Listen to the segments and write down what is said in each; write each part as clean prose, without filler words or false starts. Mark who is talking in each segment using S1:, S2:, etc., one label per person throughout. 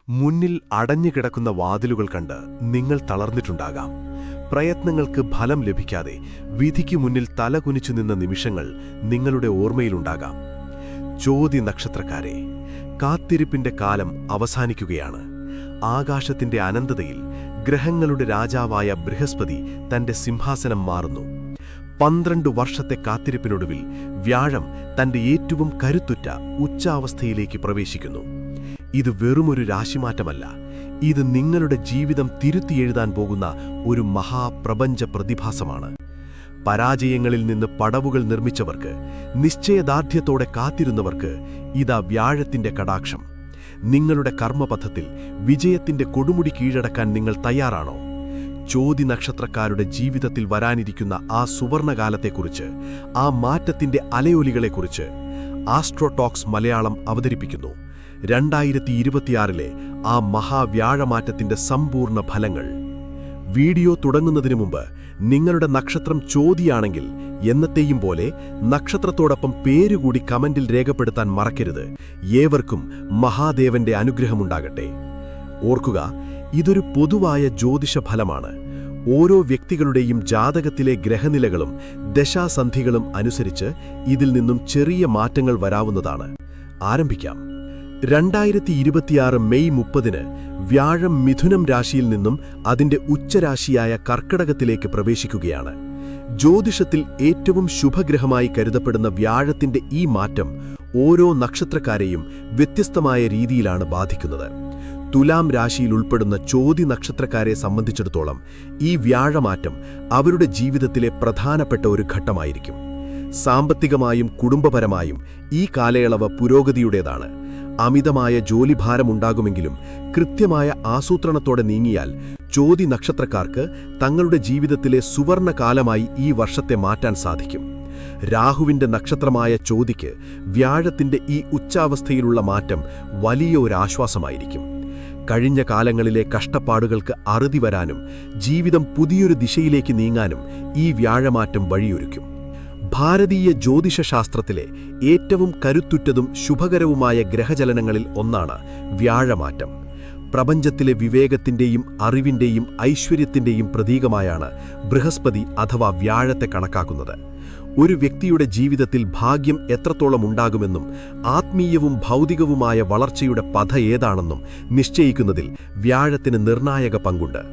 S1: മുന്നിൽ അടഞ്ഞുകിടക്കുന്ന വാതിലുകൾ കണ്ട് നിങ്ങൾ തളർന്നിട്ടുണ്ടാകാം. പ്രയത്നങ്ങൾക്ക് ഫലം ലഭിക്കാതെ വിധിക്ക് മുന്നിൽ തലകുനിച്ചു നിന്ന നിമിഷങ്ങൾ നിങ്ങളുടെ ഓർമ്മയിലുണ്ടാകാം. ചോതി നക്ഷത്രക്കാരെ, കാത്തിരിപ്പിന്റെ കാലം അവസാനിക്കുകയാണ്. ആകാശത്തിന്റെ അനന്തതയിൽ ഗ്രഹങ്ങളുടെ രാജാവായ ബൃഹസ്പതി തന്റെ സിംഹാസനം മാറുന്നു. 12 വർഷത്തെ കാത്തിരിപ്പിനൊടുവിൽ വ്യാഴം തന്റെ ഏറ്റവും കരുത്തുറ്റ ഉച്ചാവസ്ഥയിലേക്ക് പ്രവേശിക്കുന്നു. ഇത് വെറുമൊരു രാശിമാറ്റമല്ല, ഇത് നിങ്ങളുടെ ജീവിതം തിരുത്തിയെഴുതാൻ പോകുന്ന ഒരു മഹാപ്രപഞ്ച പ്രതിഭാസമാണ്. പരാജയങ്ങളിൽ നിന്ന് പടവുകൾ നിർമ്മിച്ചവർക്ക്, നിശ്ചയദാർഢ്യത്തോടെ കാത്തിരുന്നവർക്ക് ഇതാ വ്യാഴത്തിന്റെ കടാക്ഷം. നിങ്ങളുടെ കർമ്മപഥത്തിൽ വിജയത്തിന്റെ കൊടുമുടി കീഴടക്കാൻ നിങ്ങൾ തയ്യാറാണോ? ചോതി നക്ഷത്രക്കാരുടെ ജീവിതത്തിൽ വരാനിരിക്കുന്ന ആ സുവർണകാലത്തെക്കുറിച്ച്, ആ മാറ്റത്തിന്റെ അലയൊലികളെക്കുറിച്ച് ആസ്ട്രോടോക്സ് മലയാളം അവതരിപ്പിക്കുന്നു 2026-ലെ ആ മഹാവ്യാഴമാറ്റത്തിന്റെ സമ്പൂർണ്ണ ഫലങ്ങൾ. വീഡിയോ തുടങ്ങുന്നതിനു മുമ്പ് നിങ്ങളുടെ നക്ഷത്രം ചോതിയാണെങ്കിൽ എന്നത്തെയും പോലെ നക്ഷത്രത്തോടൊപ്പം പേരുകൂടി കമന്റിൽ രേഖപ്പെടുത്താൻ മറക്കരുത്. ഏവർക്കും മഹാദേവന്റെ അനുഗ്രഹമുണ്ടാകട്ടെ. ഓർക്കുക, ഇതൊരു പൊതുവായ ജ്യോതിഷഫലമാണ്. ഓരോ വ്യക്തികളുടെയും ജാതകത്തിലെ ഗ്രഹനിലകളും ദശാസന്ധികളും അനുസരിച്ച് ഇതിൽ നിന്നും ചെറിയ മാറ്റങ്ങൾ വരാവുന്നതാണ്. ആരംഭിക്കാം. 2026 മെയ് 30-ന് വ്യാഴം മിഥുനം രാശിയിൽ നിന്നും അതിന്റെ ഉച്ചരാശിയായ കർക്കടകത്തിലേക്ക് പ്രവേശിക്കുകയാണ്. ജ്യോതിഷത്തിൽ ഏറ്റവും ശുഭഗ്രഹമായി കരുതപ്പെടുന്ന വ്യാഴത്തിന്റെ ഈ മാറ്റം ഓരോ നക്ഷത്രക്കാരെയും വ്യത്യസ്തമായ രീതിയിലാണ് ബാധിക്കുന്നത്. തുലാം രാശിയിൽ ഉൾപ്പെടുന്ന ചോതി നക്ഷത്രക്കാരെ സംബന്ധിച്ചിടത്തോളം ഈ വ്യാഴമാറ്റം അവരുടെ ജീവിതത്തിലെ പ്രധാനപ്പെട്ട ഒരു ഘട്ടമായിരിക്കും. സാമ്പത്തികമായും കുടുംബപരമായും ഈ കാലയളവ് പുരോഗതിയുടേതാണ്. അമിതമായ ജോലിഭാരമുണ്ടാകുമെങ്കിലും കൃത്യമായ ആസൂത്രണത്തോടെ നീങ്ങിയാൽ ചോതി നക്ഷത്രക്കാർക്ക് തങ്ങളുടെ ജീവിതത്തിലെ സുവർണകാലമായി ഈ വർഷത്തെ മാറ്റാൻ സാധിക്കും. രാഹുവിന്റെ നക്ഷത്രമായ ചോതിക്ക് വ്യാഴത്തിന്റെ ഈ ഉച്ചാവസ്ഥയിലുള്ള മാറ്റം വലിയ ഒരാശ്വാസമായിരിക്കും. കഴിഞ്ഞ കാലങ്ങളിലെ കഷ്ടപ്പാടുകൾക്ക് അറുതി വരാനും ജീവിതം പുതിയൊരു ദിശയിലേക്ക് നീങ്ങാനും ഈ വ്യാഴമാറ്റം വഴിയൊരുക്കും. ഭാരതീയ ജ്യോതിഷശാസ്ത്രത്തിലെ ഏറ്റവും കരുത്തുറ്റതും ശുഭകരവുമായ ഗ്രഹചലനങ്ങളിൽ ഒന്നാണ് വ്യാഴമാറ്റം. പ്രപഞ്ചത്തിലെ വിവേകത്തിന്റെയും അറിവിന്റെയും ഐശ്വര്യത്തിന്റെയും പ്രതീകമായാണ് ബൃഹസ്പതി അഥവാ വ്യാഴത്തെ കണക്കാക്കുന്നത്. ഒരു വ്യക്തിയുടെ ജീവിതത്തിൽ ഭാഗ്യം എത്രത്തോളം ഉണ്ടാകുമെന്നും ആത്മീയവും ഭൗതികവുമായ വളർച്ചയുടെ പഥ ഏതാണെന്നും നിശ്ചയിക്കുന്നതിൽ വ്യാഴത്തിന് നിർണായക പങ്കുണ്ട്.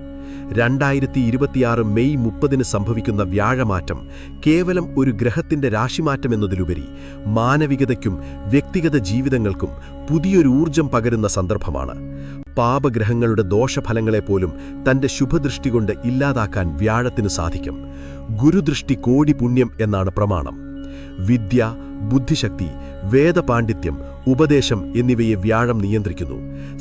S1: 2026 മെയ് 30-ന് സംഭവിക്കുന്ന വ്യാഴമാറ്റം കേവലം ഒരു ഗ്രഹത്തിന്റെ രാശിമാറ്റമെന്നതിലുപരി മാനവികതയ്ക്കും വ്യക്തിഗത ജീവിതങ്ങൾക്കും പുതിയൊരു ഊർജം പകരുന്ന സന്ദർഭമാണ്. പാപഗ്രഹങ്ങളുടെ ദോഷഫലങ്ങളെപ്പോലും തന്റെ ശുഭദൃഷ്ടി കൊണ്ട് ഇല്ലാതാക്കാൻ വ്യാഴത്തിന് സാധിക്കും. ഗുരുദൃഷ്ടി കോടി പുണ്യം എന്നാണ് പ്രമാണം. വിദ്യ, ബുദ്ധിശക്തി, വേദപാണ്ഡിത്യം, ഉപദേശം എന്നിവയെ വ്യാഴം നിയന്ത്രിക്കുന്നു.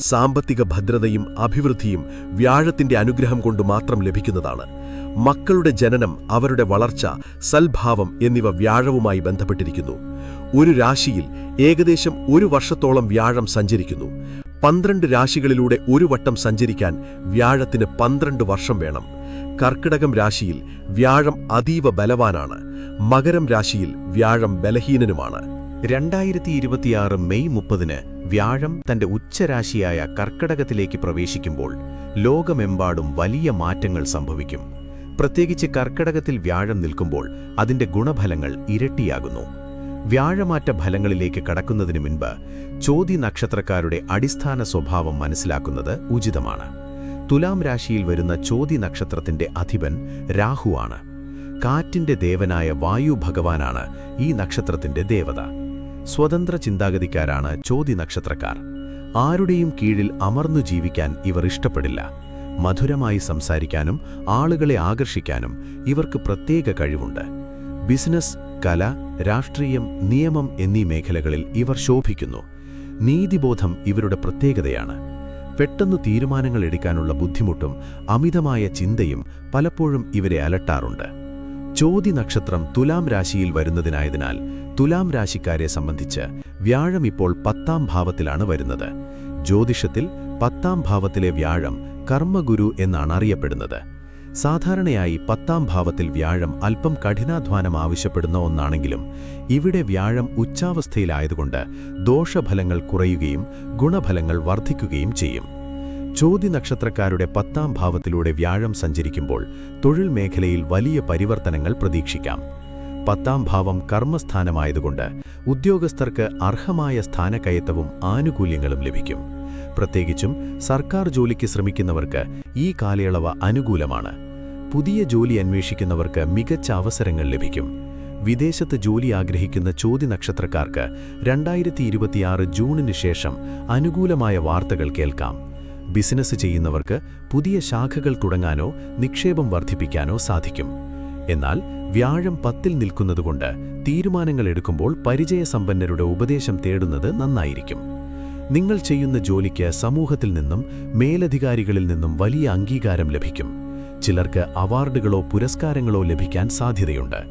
S1: സാമ്പത്തിക ഭദ്രതയും അഭിവൃദ്ധിയും വ്യാഴത്തിന്റെ അനുഗ്രഹം കൊണ്ട് മാത്രം ലഭിക്കുന്നതാണ്. മക്കളുടെ ജനനം, അവരുടെ വളർച്ച, സൽഭാവം എന്നിവ വ്യാഴവുമായി ബന്ധപ്പെട്ടിരിക്കുന്നു. ഒരു രാശിയിൽ ഏകദേശം 1 വർഷത്തോളം വ്യാഴം സഞ്ചരിക്കുന്നു. 12 രാശികളിലൂടെ ഒരു വട്ടം സഞ്ചരിക്കാൻ വ്യാഴത്തിന് 12 വർഷം വേണം. കർക്കിടകം രാശിയിൽ വ്യാഴം അതീവ ബലവാനാണ്. മകരം രാശിയിൽ വ്യാഴം ബലഹീനനുമാണ്.
S2: 2026 മെയ് 30-ന് വ്യാഴം തന്റെ ഉച്ചരാശിയായ കർക്കടകത്തിലേക്ക് പ്രവേശിക്കുമ്പോൾ ലോകമെമ്പാടും വലിയ മാറ്റങ്ങൾ സംഭവിക്കും. പ്രത്യേകിച്ച് കർക്കടകത്തിൽ വ്യാഴം നിൽക്കുമ്പോൾ അതിന്റെ ഗുണഫലങ്ങൾ ഇരട്ടിയാകുന്നു. വ്യാഴമാറ്റ ഫലങ്ങളിലേക്ക് കടക്കുന്നതിന് മുൻപ് ചോതി നക്ഷത്രക്കാരുടെ അടിസ്ഥാന സ്വഭാവം മനസ്സിലാക്കുന്നത് ഉചിതമാണ്. തുലാം രാശിയിൽ വരുന്ന ചോതി നക്ഷത്രത്തിന്റെ അധിപൻ രാഹുവാണ്. കാറ്റിന്റെ ദേവനായ വായു ഭഗവാനാണ് ഈ നക്ഷത്രത്തിന്റെ ദേവത. സ്വതന്ത്ര ചിന്താഗതിക്കാരാണ് ചോതി നക്ഷത്രക്കാർ. ആരുടെയും കീഴിൽ അമർന്നു ജീവിക്കാൻ ഇവർ ഇഷ്ടപ്പെടില്ല. മധുരമായി സംസാരിക്കാനും ആളുകളെ ആകർഷിക്കാനും ഇവർക്ക് പ്രത്യേക കഴിവുണ്ട്. ബിസിനസ്, കല, രാഷ്ട്രീയം, നിയമം എന്നീ മേഖലകളിൽ ഇവർ ശോഭിക്കുന്നു. നീതിബോധം ഇവരുടെ പ്രത്യേകതയാണ്. പെട്ടെന്ന് തീരുമാനങ്ങൾ എടുക്കാനുള്ള ബുദ്ധിമുട്ടും അമിതമായ ചിന്തയും പലപ്പോഴും ഇവരെ അലട്ടാറുണ്ട്. ചോതി നക്ഷത്രം തുലാം രാശിയിൽ വരുന്നതിനായതിനാൽ തുലാം രാശിക്കാരെ സംബന്ധിച്ച് വ്യാഴം ഇപ്പോൾ 10ാം ഭാവത്തിലാണ് വരുന്നത്. ജ്യോതിഷത്തിൽ 10ാം ഭാവത്തിലെ വ്യാഴം കർമ്മഗുരു എന്നാണ് അറിയപ്പെടുന്നത്. സാധാരണയായി 10ാം ഭാവത്തിൽ വ്യാഴം അല്പം കഠിനാധ്വാനം ആവശ്യപ്പെടുന്ന ഒന്നാണെങ്കിലും ഇവിടെ വ്യാഴം ഉച്ചാവസ്ഥയിലായതുകൊണ്ട് ദോഷഫലങ്ങൾ കുറയുകയും ഗുണഫലങ്ങൾ വർദ്ധിക്കുകയും ചെയ്യും. ചോതി നക്ഷത്രക്കാരുടെ 10ാം ഭാവത്തിലൂടെ വ്യാഴം സഞ്ചരിക്കുമ്പോൾ തൊഴിൽ മേഖലയിൽ വലിയ പരിവർത്തനങ്ങൾ പ്രതീക്ഷിക്കാം. 10ാം ഭാവം കർമ്മസ്ഥാനമായതുകൊണ്ട് ഉദ്യോഗസ്ഥർക്ക് അർഹമായ സ്ഥാനക്കയറ്റവും ആനുകൂല്യങ്ങളും ലഭിക്കും. പ്രത്യേകിച്ചും സർക്കാർ ജോലിക്ക് ശ്രമിക്കുന്നവർക്ക് ഈ കാലയളവ് അനുകൂലമാണ്. പുതിയ ജോലി അന്വേഷിക്കുന്നവർക്ക് മികച്ച അവസരങ്ങൾ ലഭിക്കും. വിദേശത്ത് ജോലി ആഗ്രഹിക്കുന്ന ചോതി നക്ഷത്രക്കാർക്ക് 2026 ജൂണിന് ശേഷം അനുകൂലമായ വാർത്തകൾ കേൾക്കാം. ബിസിനസ് ചെയ്യുന്നവർക്ക് പുതിയ ശാഖകൾ തുടങ്ങാനോ നിക്ഷേപം വർദ്ധിപ്പിക്കാനോ സാധിക്കും. എന്നാൽ വ്യാഴം 10ൽ നിൽക്കുന്നതുകൊണ്ട് തീരുമാനങ്ങൾ എടുക്കുമ്പോൾ പരിചയസമ്പന്നരുടെ ഉപദേശം തേടുന്നത് നന്നായിരിക്കും. നിങ്ങൾ ചെയ്യുന്ന ജോലിക്ക് സമൂഹത്തിൽ നിന്നും മേലധികാരികളിൽ നിന്നും വലിയ അംഗീകാരം ലഭിക്കും. ചിലർക്ക് അവാർഡുകളോ പുരസ്കാരങ്ങളോ ലഭിക്കാൻ സാധ്യതയുണ്ട്.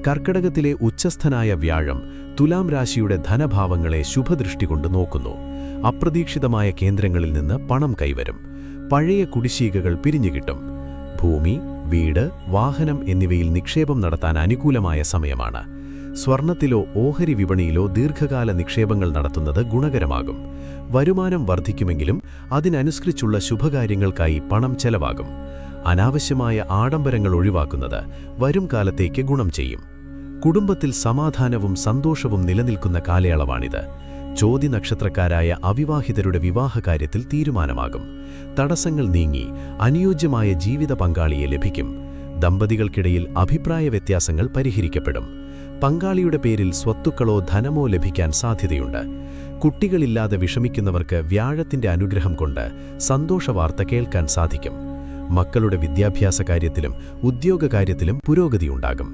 S2: കർക്കടകത്തിലെ ഉച്ചസ്ഥനായ വ്യാഴം തുലാം രാശിയുടെ ധനഭാവങ്ങളെ ശുഭദൃഷ്ടി കൊണ്ട് നോക്കുന്നു. അപ്രതീക്ഷിതമായ കേന്ദ്രങ്ങളിൽ നിന്ന് പണം കൈവരും. പഴയ കുടിശ്ശികകൾ പിരിഞ്ഞുകിട്ടും. ഭൂമി, വീട്, വാഹനം എന്നിവയിൽ നിക്ഷേപം നടത്താൻ അനുകൂലമായ സമയമാണ്. സ്വർണത്തിലോ ഓഹരി വിപണിയിലോ ദീർഘകാല നിക്ഷേപങ്ങൾ നടത്തുന്നത് ഗുണകരമാകും. വരുമാനം വർദ്ധിക്കുമെങ്കിലും അതിനനുസരിച്ചുള്ള ശുഭകാര്യങ്ങൾക്കായി പണം ചെലവാകും. അനാവശ്യമായ ആഡംബരങ്ങൾ ഒഴിവാക്കുന്നത് വരും കാലത്തേക്ക് ഗുണം ചെയ്യും. കുടുംബത്തിൽ സമാധാനവും സന്തോഷവും നിലനിൽക്കുന്ന കാലയളവാണിത്. ചോതി നക്ഷത്രക്കാരായ അവിവാഹിതരുടെ വിവാഹകാര്യത്തിൽ തീരുമാനമാകും. തടസ്സങ്ങൾ നീങ്ങി അനുയോജ്യമായ ജീവിത പങ്കാളിയെ ലഭിക്കും. ദമ്പതികൾക്കിടയിൽ അഭിപ്രായ വ്യത്യാസങ്ങൾ പരിഹരിക്കപ്പെടും. പങ്കാളിയുടെ പേരിൽ സ്വത്തുക്കളോ ധനമോ ലഭിക്കാൻ സാധ്യതയുണ്ട്. കുട്ടികളില്ലാതെ വിഷമിക്കുന്നവർക്ക് വ്യാഴത്തിന്റെ അനുഗ്രഹം കൊണ്ട് സന്തോഷവാർത്ത കേൾക്കാൻ സാധിക്കും. മക്കളുടെ വിദ്യാഭ്യാസ കാര്യത്തിലും ഉദ്യോഗകാര്യത്തിലും പുരോഗതിയുണ്ടാകും.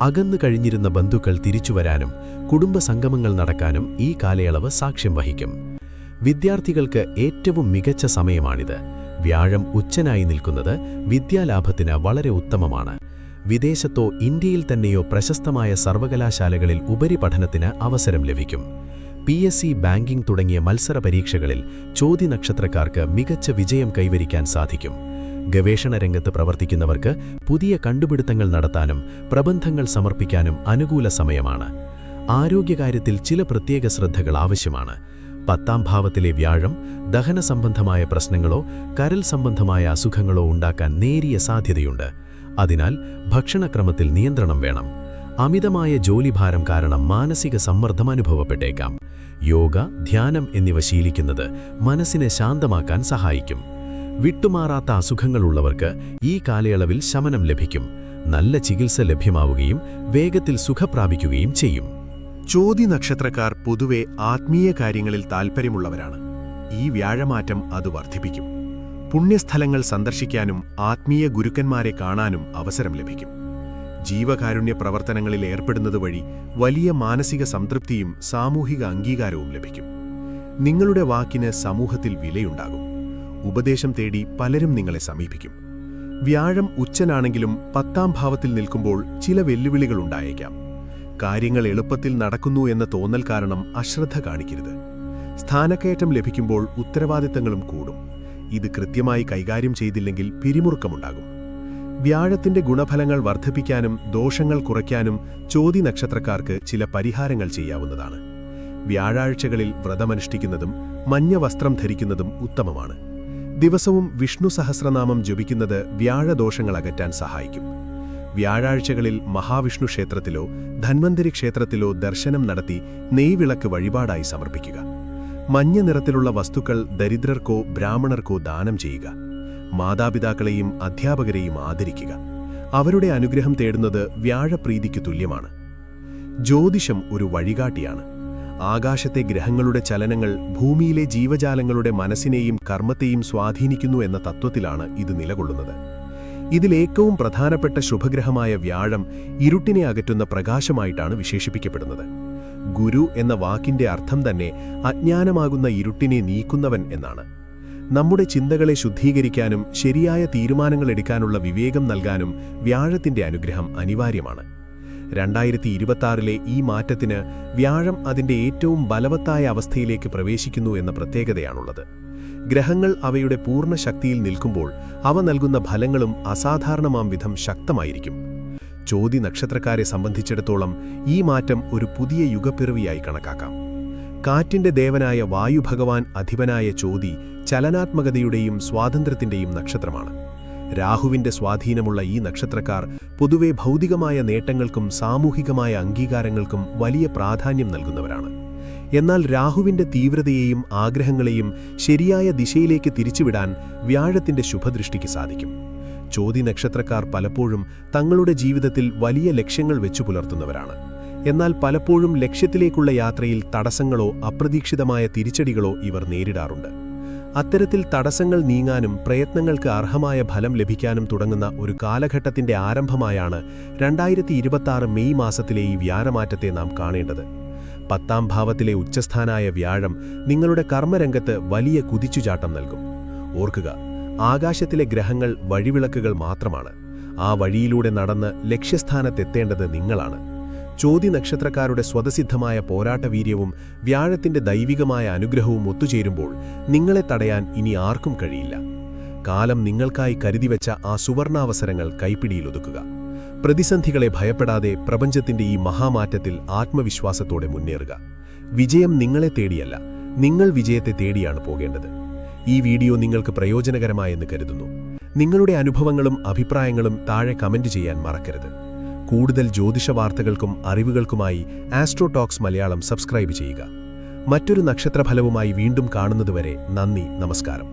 S2: അകന്നു കഴിഞ്ഞിരുന്ന ബന്ധുക്കൾ തിരിച്ചുവരാനും കുടുംബസംഗമങ്ങൾ നടക്കാനും ഈ കാലയളവ് സാക്ഷ്യം വഹിക്കും. വിദ്യാർത്ഥികൾക്ക് ഏറ്റവും മികച്ച സമയമാണിത്. വ്യാഴം ഉച്ചനായി നിൽക്കുന്നത് വിദ്യാലാഭത്തിന് വളരെ ഉത്തമമാണ്. വിദേശത്തോ ഇന്ത്യയിൽ തന്നെയോ പ്രശസ്തമായ സർവകലാശാലകളിൽ ഉപരിപഠനത്തിന് അവസരം ലഭിക്കും. PSC, ബാങ്കിംഗ് തുടങ്ങിയ മത്സര പരീക്ഷകളിൽ ചോതി നക്ഷത്രക്കാർക്ക് മികച്ച വിജയം കൈവരിക്കാൻ സാധിക്കും. ഗവേഷണ രംഗത്ത് പ്രവർത്തിക്കുന്നവർക്ക് പുതിയ കണ്ടുപിടുത്തങ്ങൾ നടത്താനും പ്രബന്ധങ്ങൾ സമർപ്പിക്കാനും അനുകൂല സമയമാണ്. ആരോഗ്യകാര്യത്തിൽ ചില പ്രത്യേക ശ്രദ്ധകൾ ആവശ്യമാണ്. 10ാം ഭാവത്തിലെ വ്യാഴം ദഹന സംബന്ധമായ പ്രശ്നങ്ങളോ കരൾ സംബന്ധമായ അസുഖങ്ങളോ ഉണ്ടാക്കാൻ നേരിയ സാധ്യതയുണ്ട്. അതിനാൽ ഭക്ഷണക്രമത്തിൽ നിയന്ത്രണം വേണം. അമിതമായ ജോലിഭാരം കാരണം മാനസിക സമ്മർദ്ദം അനുഭവപ്പെട്ടേക്കാം. യോഗ, ധ്യാനം എന്നിവ ശീലിക്കുന്നത് മനസ്സിനെ ശാന്തമാക്കാൻ സഹായിക്കും. വിട്ടുമാറാത്ത അസുഖങ്ങളുള്ളവർക്ക് ഈ കാലയളവിൽ ശമനം ലഭിക്കും. നല്ല ചികിത്സ ലഭ്യമാവുകയും വേഗത്തിൽ സുഖപ്രാപിക്കുകയും ചെയ്യും.
S1: ചോതി നക്ഷത്രക്കാർ പൊതുവെ ആത്മീയ കാര്യങ്ങളിൽ താൽപ്പര്യമുള്ളവരാണ്. ഈ വ്യാഴമാറ്റം അത് വർദ്ധിപ്പിക്കും. പുണ്യസ്ഥലങ്ങൾ സന്ദർശിക്കാനും ആത്മീയ ഗുരുക്കന്മാരെ കാണാനും അവസരം ലഭിക്കും. ജീവകാരുണ്യ പ്രവർത്തനങ്ങളിൽ ഏർപ്പെടുന്നത് വഴി വലിയ മാനസിക സംതൃപ്തിയും സാമൂഹിക അംഗീകാരവും ലഭിക്കും. നിങ്ങളുടെ വാക്കിന് സമൂഹത്തിൽ വിലയുണ്ടാകും. ഉപദേശം തേടി പലരും നിങ്ങളെ സമീപിക്കും. വ്യാഴം ഉച്ചനാണെങ്കിലും 10ാം ഭാവത്തിൽ നിൽക്കുമ്പോൾ ചില വെല്ലുവിളികൾ ഉണ്ടായേക്കാം. കാര്യങ്ങൾ എളുപ്പത്തിൽ നടക്കുന്നു എന്ന തോന്നൽ കാരണം അശ്രദ്ധ കാണിക്കരുത്. സ്ഥാനക്കയറ്റം ലഭിക്കുമ്പോൾ ഉത്തരവാദിത്തങ്ങളും കൂടും. ഇത് കൃത്യമായി കൈകാര്യം ചെയ്തില്ലെങ്കിൽ പിരിമുറുക്കമുണ്ടാകും. വ്യാഴത്തിന്റെ ഗുണഫലങ്ങൾ വർദ്ധിപ്പിക്കാനും ദോഷങ്ങൾ കുറയ്ക്കാനും ചോതി നക്ഷത്രക്കാർക്ക് ചില പരിഹാരങ്ങൾ ചെയ്യാവുന്നതാണ്. വ്യാഴാഴ്ചകളിൽ വ്രതമനുഷ്ഠിക്കുന്നതും മഞ്ഞ വസ്ത്രം ധരിക്കുന്നതും ഉത്തമമാണ്. ദിവസവും വിഷ്ണു സഹസ്രനാമം ജപിക്കുന്നത് വ്യാഴദോഷങ്ങൾ അകറ്റാൻ സഹായിക്കും. വ്യാഴാഴ്ചകളിൽ മഹാവിഷ്ണു ക്ഷേത്രത്തിലോ ധന്വന്തരി ക്ഷേത്രത്തിലോ ദർശനം നടത്തി നെയ്വിളക്ക് വഴിപാടായി സമർപ്പിക്കുക. മഞ്ഞ നിറത്തിലുള്ള വസ്തുക്കൾ ദരിദ്രർക്കോ ബ്രാഹ്മണർക്കോ ദാനം ചെയ്യുക. മാതാപിതാക്കളെയും അധ്യാപകരെയും ആദരിക്കുക. അവരുടെ അനുഗ്രഹം തേടുന്നത് വ്യാഴപ്രീതിക്ക് തുല്യമാണ്. ജ്യോതിഷം ഒരു വഴികാട്ടിയാണ്. ആകാശത്തെ ഗ്രഹങ്ങളുടെ ചലനങ്ങൾ ഭൂമിയിലെ ജീവജാലങ്ങളുടെ മനസ്സിനെയും കർമ്മത്തെയും സ്വാധീനിക്കുന്നു എന്ന തത്വത്തിലാണ് ഇത് നിലകൊള്ളുന്നത്. ഇതിലേറ്റവും പ്രധാനപ്പെട്ട ശുഭഗ്രഹമായ വ്യാഴം ഇരുട്ടിനെ അകറ്റുന്ന പ്രകാശമായിട്ടാണ് വിശേഷിപ്പിക്കപ്പെടുന്നത്. ഗുരു എന്ന വാക്കിന്റെ അർത്ഥം തന്നെ അജ്ഞാനമാകുന്ന ഇരുട്ടിനെ നീക്കുന്നവൻ എന്നാണ്. നമ്മുടെ ചിന്തകളെ ശുദ്ധീകരിക്കാനും ശരിയായ തീരുമാനങ്ങൾ എടുക്കാനുള്ള വിവേകം നൽകാനും വ്യാഴത്തിന്റെ അനുഗ്രഹം അനിവാര്യമാണ്. 2026 ഈ മാറ്റത്തിന് വ്യാഴം അതിന്റെ ഏറ്റവും ബലവത്തായ അവസ്ഥയിലേക്ക് പ്രവേശിക്കുന്നു എന്ന പ്രത്യേകതയാണുള്ളത്. ഗ്രഹങ്ങൾ അവയുടെ പൂർണ്ണ ശക്തിയിൽ നിൽക്കുമ്പോൾ അവ നൽകുന്ന ഫലങ്ങളും അസാധാരണമാം വിധം ശക്തമായിരിക്കും. ചോതി നക്ഷത്രക്കാരെ സംബന്ധിച്ചിടത്തോളം ഈ മാറ്റം ഒരു പുതിയ യുഗപ്പിറവിയായി കണക്കാക്കാം. കാറ്റിന്റെ ദേവനായ വായുഭഗവാൻ അധിപനായ ചോതി ചലനാത്മകതയുടെയും സ്വാതന്ത്ര്യത്തിന്റെയും നക്ഷത്രമാണ്. രാഹുവിന്റെ സ്വാധീനമുള്ള ഈ നക്ഷത്രക്കാർ പൊതുവെ ഭൗതികമായ നേട്ടങ്ങൾക്കും സാമൂഹികമായ അംഗീകാരങ്ങൾക്കും വലിയ പ്രാധാന്യം നൽകുന്നവരാണ്. എന്നാൽ രാഹുവിന്റെ തീവ്രതയെയും ആഗ്രഹങ്ങളെയും ശരിയായ ദിശയിലേക്ക് തിരിച്ചുവിടാൻ വ്യാഴത്തിന്റെ ശുഭദൃഷ്ടിക്ക് സാധിക്കും. ചോതി നക്ഷത്രക്കാർ പലപ്പോഴും തങ്ങളുടെ ജീവിതത്തിൽ വലിയ ലക്ഷ്യങ്ങൾ വെച്ചു പുലർത്തുന്നവരാണ്. എന്നാൽ പലപ്പോഴും ലക്ഷ്യത്തിലേക്കുള്ള യാത്രയിൽ തടസ്സങ്ങളോ അപ്രതീക്ഷിതമായ തിരിച്ചടികളോ ഇവർ നേരിടാറുണ്ട്. അത്തരത്തിൽ തടസ്സങ്ങൾ നീങ്ങാനും പ്രയത്നങ്ങൾക്ക് അർഹമായ ഫലം ലഭിക്കാനും തുടങ്ങുന്ന ഒരു കാലഘട്ടത്തിന്റെ ആരംഭമായാണ് 2026 മെയ് മാസത്തിലെ ഈ വ്യാഴമാറ്റത്തെ നാം കാണേണ്ടത്. 10ാം ഭാവത്തിലെ ഉച്ചസ്ഥാനായ വ്യാഴം നിങ്ങളുടെ കർമ്മരംഗത്ത് വലിയ കുതിച്ചുചാട്ടം നൽകും. ഓർക്കുക, ആകാശത്തിലെ ഗ്രഹങ്ങൾ വഴിവിളക്കുകൾ മാത്രമാണ്. ആ വഴിയിലൂടെ നടന്ന് ലക്ഷ്യസ്ഥാനത്തെത്തേണ്ടത് നിങ്ങളാണ്. ചോതി നക്ഷത്രക്കാരുടെ സ്വതസിദ്ധമായ പോരാട്ടവീര്യവും വ്യാഴത്തിന്റെ ദൈവികമായ അനുഗ്രഹവും ഒത്തുചേരുമ്പോൾ നിങ്ങളെ തടയാൻ ഇനി ആർക്കും കഴിയില്ല. കാലം നിങ്ങൾക്കായി കരുതിവെച്ച ആ സുവർണാവസരങ്ങൾ കൈപ്പിടിയിലൊതുക്കുക. പ്രതിസന്ധികളെ ഭയപ്പെടാതെ പ്രപഞ്ചത്തിന്റെ ഈ മഹാമാറ്റത്തിൽ ആത്മവിശ്വാസത്തോടെ മുന്നേറുക. വിജയം നിങ്ങളെ തേടിയല്ല, നിങ്ങൾ വിജയത്തെ തേടിയാണ് പോകേണ്ടത്. ഈ വീഡിയോ നിങ്ങൾക്ക് പ്രയോജനകരമായെന്ന് കരുതുന്നു. നിങ്ങളുടെ അനുഭവങ്ങളും അഭിപ്രായങ്ങളും താഴെ കമന്റ് ചെയ്യാൻ മറക്കരുത്. കൂടുതൽ ജ്യോതിഷ വാർത്തകൾക്കും അറിവുകൾക്കുമായി ആസ്ട്രോ ടോക്സ് മലയാളം സബ്സ്ക്രൈബ് ചെയ്യുക. മറ്റൊരു നക്ഷത്രഫലവുമായി വീണ്ടും കാണുന്നതുവരെ നന്ദി, നമസ്കാരം.